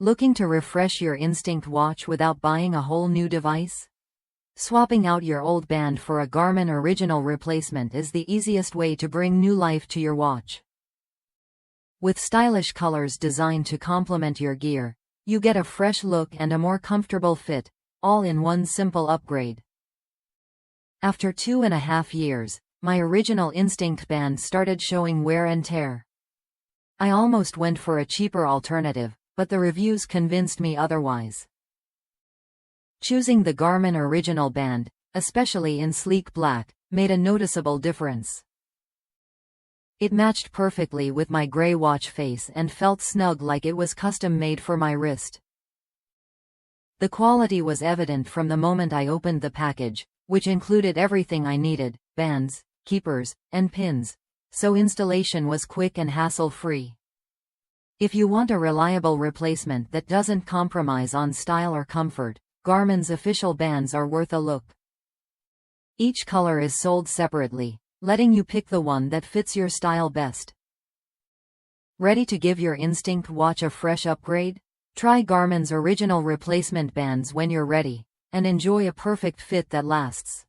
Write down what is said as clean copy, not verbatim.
Looking to refresh your Instinct watch without buying a whole new device? Swapping out your old band for a Garmin original replacement is the easiest way to bring new life to your watch. With stylish colors designed to complement your gear, you get a fresh look and a more comfortable fit, all in one simple upgrade. After 2.5 years, my original Instinct band started showing wear and tear. I almost went for a cheaper alternative, but the reviews convinced me otherwise. Choosing the Garmin original band, especially in sleek black, made a noticeable difference. It matched perfectly with my gray watch face and felt snug, like it was custom-made for my wrist. The quality was evident from the moment I opened the package, which included everything I needed: bands, keepers, and pins, so installation was quick and hassle-free. If you want a reliable replacement that doesn't compromise on style or comfort, Garmin's official bands are worth a look. Each color is sold separately, letting you pick the one that fits your style best. Ready to give your Instinct watch a fresh upgrade? Try Garmin's original replacement bands when you're ready, and enjoy a perfect fit that lasts.